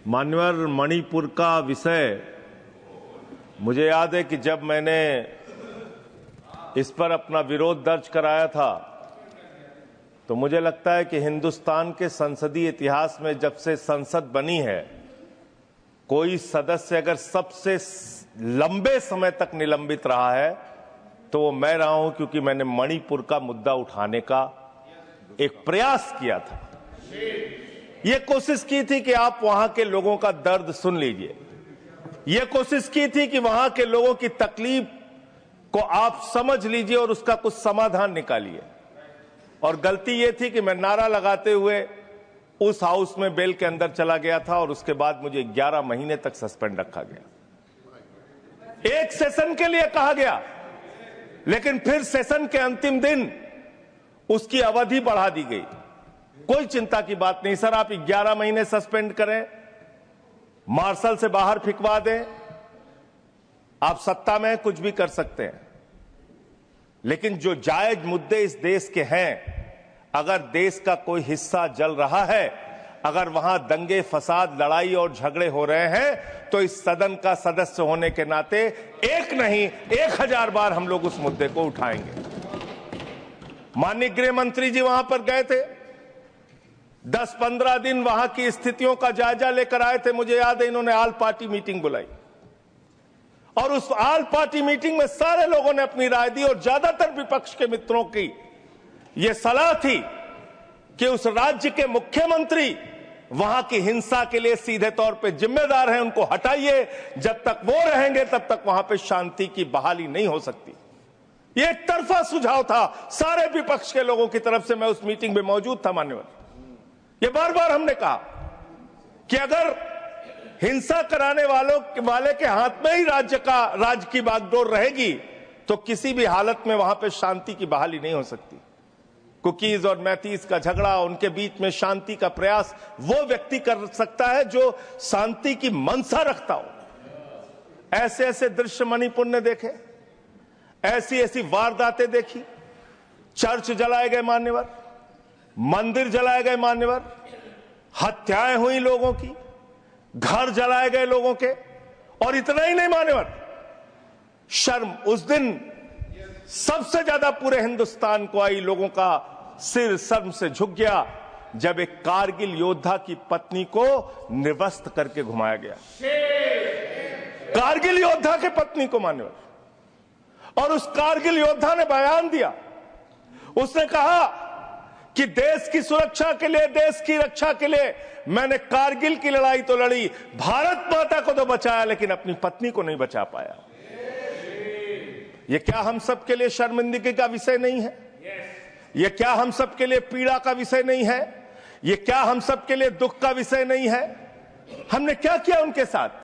मान्यवर, मणिपुर का विषय मुझे याद है कि जब मैंने इस पर अपना विरोध दर्ज कराया था तो मुझे लगता है कि हिंदुस्तान के संसदीय इतिहास में जब से संसद बनी है, कोई सदस्य अगर सबसे लंबे समय तक निलंबित रहा है तो वो मैं रहा हूं, क्योंकि मैंने मणिपुर का मुद्दा उठाने का एक प्रयास किया था। ये कोशिश की थी कि आप वहां के लोगों का दर्द सुन लीजिए। ये कोशिश की थी कि वहां के लोगों की तकलीफ को आप समझ लीजिए और उसका कुछ समाधान निकालिए। और गलती ये थी कि मैं नारा लगाते हुए उस हाउस में बेल के अंदर चला गया था और उसके बाद मुझे 11 महीने तक सस्पेंड रखा गया। एक सेशन के लिए कहा गया, लेकिन फिर सेशन के अंतिम दिन उसकी अवधि बढ़ा दी गई। कोई चिंता की बात नहीं सर, आप 11 महीने सस्पेंड करें, मार्शल से बाहर फिकवा दें, आप सत्ता में कुछ भी कर सकते हैं। लेकिन जो जायज मुद्दे इस देश के हैं, अगर देश का कोई हिस्सा जल रहा है, अगर वहां दंगे फसाद लड़ाई और झगड़े हो रहे हैं, तो इस सदन का सदस्य होने के नाते एक नहीं 1000 बार हम लोग उस मुद्दे को उठाएंगे। माननीय गृह मंत्री जी वहां पर गए थे, 10-15 दिन वहां की स्थितियों का जायजा लेकर आए थे। मुझे याद है इन्होंने ऑल पार्टी मीटिंग बुलाई और उस ऑल पार्टी मीटिंग में सारे लोगों ने अपनी राय दी और ज्यादातर विपक्ष के मित्रों की यह सलाह थी कि उस राज्य के मुख्यमंत्री वहां की हिंसा के लिए सीधे तौर पे जिम्मेदार हैं, उनको हटाइए। जब तक वो रहेंगे तब तक वहां पे शांति की बहाली नहीं हो सकती। ये एक तरफा सुझाव था सारे विपक्ष के लोगों की तरफ से। मैं उस मीटिंग में मौजूद था मान्यवर। ये बार बार हमने कहा कि अगर हिंसा कराने वाले के हाथ में ही राज्य की बागडोर रहेगी तो किसी भी हालत में वहां पे शांति की बहाली नहीं हो सकती। कुकीज और मैतीस का झगड़ा, उनके बीच में शांति का प्रयास वो व्यक्ति कर सकता है जो शांति की मंशा रखता हो। ऐसे ऐसे दृश्य मणिपुर ने देखे, ऐसी ऐसी वारदातें देखी। चर्च जलाए गए मान्यवर, मंदिर जलाए गए मान्यवर, हत्याएं हुई लोगों की, घर जलाए गए लोगों के। और इतना ही नहीं मान्यवर, शर्म उस दिन सबसे ज्यादा पूरे हिंदुस्तान को आई, लोगों का सिर शर्म से झुक गया जब एक कारगिल योद्धा की पत्नी को निर्वस्त्र करके घुमाया गया। कारगिल योद्धा के पत्नी को मान्यवर। और उस कारगिल योद्धा ने बयान दिया, उसने कहा कि देश की सुरक्षा के लिए, देश की रक्षा के लिए मैंने कारगिल की लड़ाई तो लड़ी, भारत माता को तो बचाया, लेकिन अपनी पत्नी को नहीं बचा पाया। ये क्या हम सब के लिए शर्मिंदगी का विषय नहीं है? ये क्या हम सब के लिए पीड़ा का विषय नहीं है? ये क्या हम सब के लिए दुख का विषय नहीं है? हमने क्या किया उनके साथ?